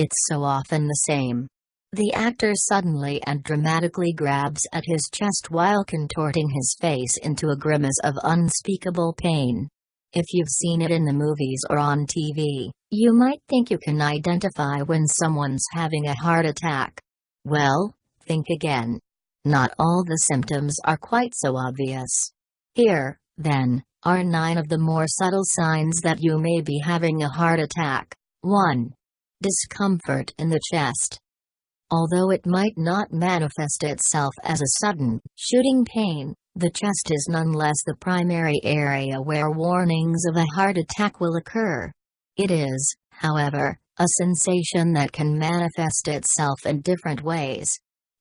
It's so often the same. The actor suddenly and dramatically grabs at his chest while contorting his face into a grimace of unspeakable pain. If you've seen it in the movies or on TV, you might think you can identify when someone's having a heart attack. Well, think again. Not all the symptoms are quite so obvious. Here, then, are 9 of the more subtle signs that you may be having a heart attack. 1. Discomfort in the chest. Although it might not manifest itself as a sudden, shooting pain, the chest is nonetheless the primary area where warnings of a heart attack will occur. It is, however, a sensation that can manifest itself in different ways.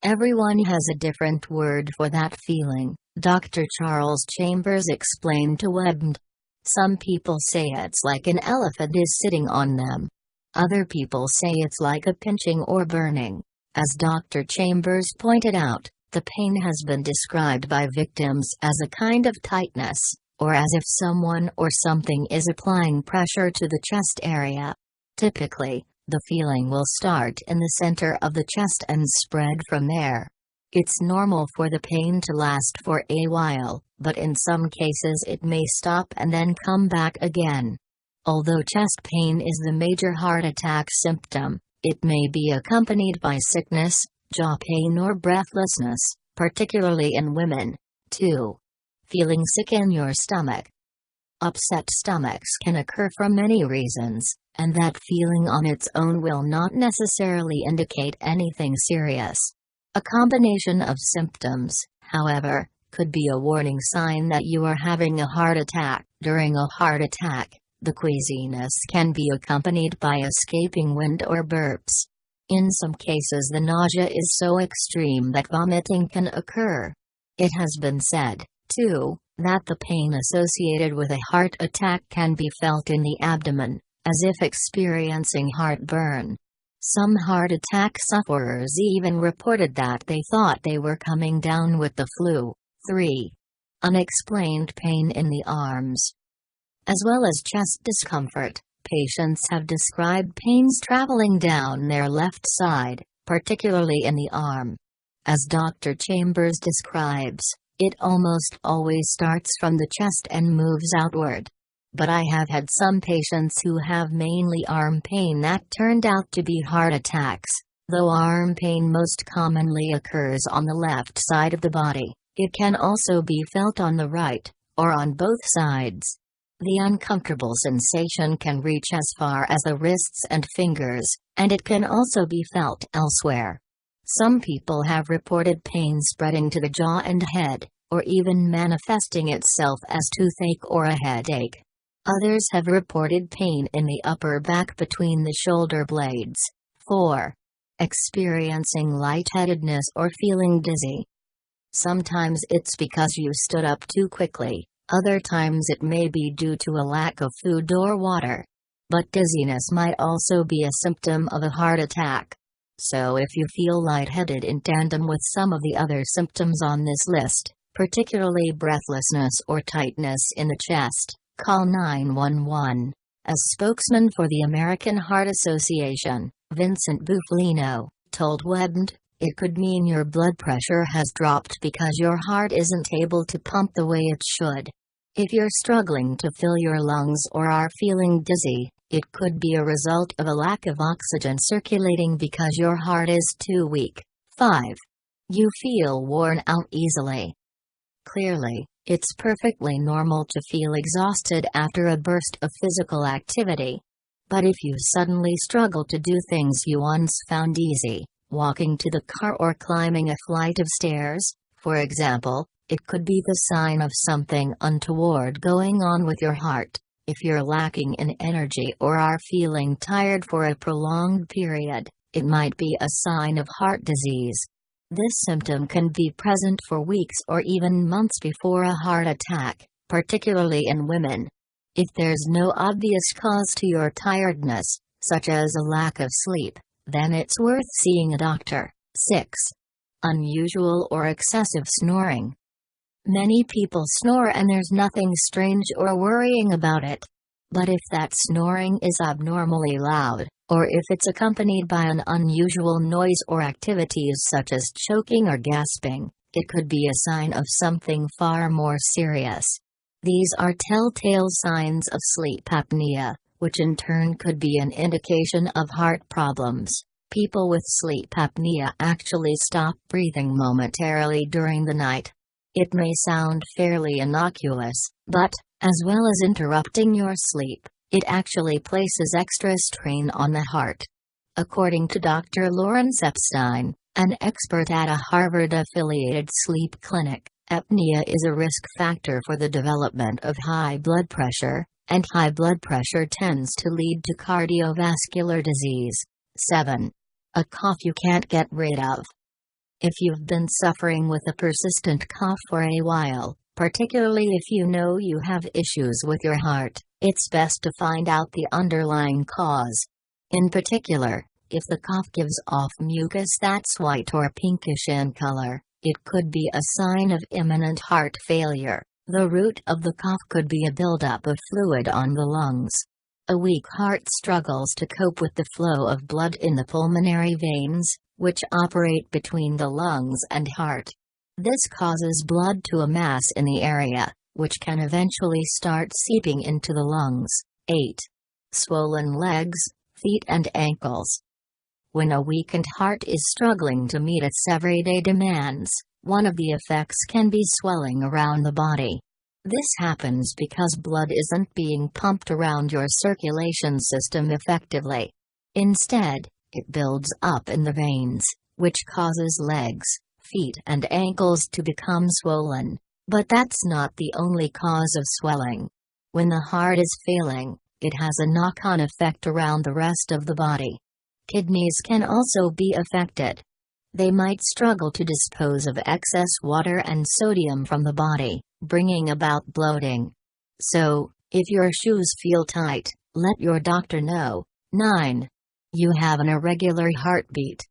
Everyone has a different word for that feeling, Dr. Charles Chambers explained to WebMD. Some people say it's like an elephant is sitting on them. Other people say it's like a pinching or burning. As Dr. Chambers pointed out, the pain has been described by victims as a kind of tightness, or as if someone or something is applying pressure to the chest area. Typically, the feeling will start in the center of the chest and spread from there. It's normal for the pain to last for a while, but in some cases it may stop and then come back again. Although chest pain is the major heart attack symptom, it may be accompanied by sickness, jaw pain or breathlessness, particularly in women. 2. Feeling sick in your stomach. Upset stomachs can occur for many reasons, and that feeling on its own will not necessarily indicate anything serious. A combination of symptoms, however, could be a warning sign that you are having a heart attack. During a heart attack, the queasiness can be accompanied by escaping wind or burps. In some cases the nausea is so extreme that vomiting can occur. It has been said, too, that the pain associated with a heart attack can be felt in the abdomen, as if experiencing heartburn. Some heart attack sufferers even reported that they thought they were coming down with the flu. 3. Unexplained pain in the arms. As well as chest discomfort, patients have described pains traveling down their left side, particularly in the arm. As Dr. Chambers describes, it almost always starts from the chest and moves outward. But I have had some patients who have mainly arm pain that turned out to be heart attacks. Though arm pain most commonly occurs on the left side of the body, it can also be felt on the right, or on both sides. The uncomfortable sensation can reach as far as the wrists and fingers, and it can also be felt elsewhere. Some people have reported pain spreading to the jaw and head, or even manifesting itself as toothache or a headache. Others have reported pain in the upper back between the shoulder blades. 4. Experiencing lightheadedness or feeling dizzy. Sometimes it's because you stood up too quickly. Other times it may be due to a lack of food or water. But dizziness might also be a symptom of a heart attack. So if you feel lightheaded in tandem with some of the other symptoms on this list, particularly breathlessness or tightness in the chest, call 911. As spokesman for the American Heart Association, Vincent Buffalino, told WebMD, it could mean your blood pressure has dropped because your heart isn't able to pump the way it should. If you're struggling to fill your lungs or are feeling dizzy, it could be a result of a lack of oxygen circulating because your heart is too weak. 5. You feel worn out easily. Clearly, it's perfectly normal to feel exhausted after a burst of physical activity. But if you suddenly struggle to do things you once found easy, walking to the car or climbing a flight of stairs, for example, it could be the sign of something untoward going on with your heart. If you're lacking in energy or are feeling tired for a prolonged period, it might be a sign of heart disease. This symptom can be present for weeks or even months before a heart attack, particularly in women. If there's no obvious cause to your tiredness, such as a lack of sleep, then it's worth seeing a doctor. 6. Unusual or excessive snoring. Many people snore and there's nothing strange or worrying about it. But if that snoring is abnormally loud, or if it's accompanied by an unusual noise or activities such as choking or gasping, it could be a sign of something far more serious. These are telltale signs of sleep apnea, which in turn could be an indication of heart problems. People with sleep apnea actually stop breathing momentarily during the night. It may sound fairly innocuous, but, as well as interrupting your sleep, it actually places extra strain on the heart. According to Dr. Lawrence Epstein, an expert at a Harvard-affiliated sleep clinic, apnea is a risk factor for the development of high blood pressure, and high blood pressure tends to lead to cardiovascular disease. 7. A cough you can't get rid of. If you've been suffering with a persistent cough for a while, particularly if you know you have issues with your heart, it's best to find out the underlying cause. In particular, if the cough gives off mucus that's white or pinkish in color, it could be a sign of imminent heart failure. The root of the cough could be a buildup of fluid on the lungs. A weak heart struggles to cope with the flow of blood in the pulmonary veins, which operate between the lungs and heart. This causes blood to amass in the area, which can eventually start seeping into the lungs. 8. Swollen legs, feet and ankles. When a weakened heart is struggling to meet its everyday demands, one of the effects can be swelling around the body. This happens because blood isn't being pumped around your circulation system effectively. Instead, it builds up in the veins, which causes legs, feet and ankles to become swollen. But that's not the only cause of swelling. When the heart is failing, it has a knock-on effect around the rest of the body. Kidneys can also be affected. They might struggle to dispose of excess water and sodium from the body, bringing about bloating. So, if your shoes feel tight, let your doctor know. 9. You have an irregular heartbeat.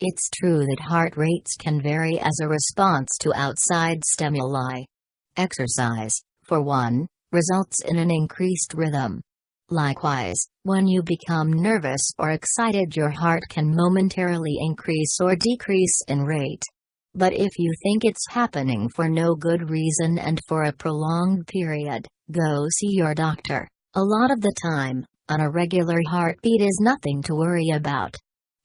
It's true that heart rates can vary as a response to outside stimuli. Exercise, for one, results in an increased rhythm. Likewise, when you become nervous or excited, your heart can momentarily increase or decrease in rate. But if you think it's happening for no good reason and for a prolonged period, go see your doctor. A lot of the time, an irregular heartbeat is nothing to worry about.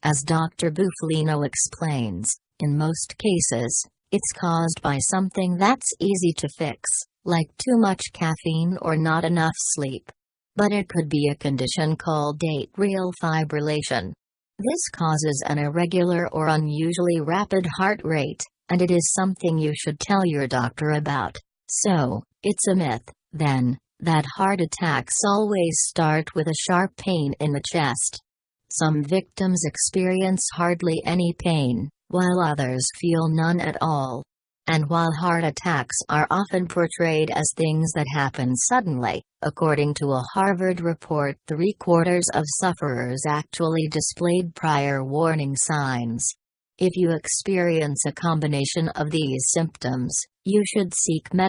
As Dr. Bufalino explains, in most cases, it's caused by something that's easy to fix, like too much caffeine or not enough sleep. But it could be a condition called atrial fibrillation. This causes an irregular or unusually rapid heart rate, and it is something you should tell your doctor about. So, it's a myth, then, that heart attacks always start with a sharp pain in the chest. Some victims experience hardly any pain, while others feel none at all. And while heart attacks are often portrayed as things that happen suddenly, according to a Harvard report, 3/4 of sufferers actually displayed prior warning signs. If you experience a combination of these symptoms, you should seek medical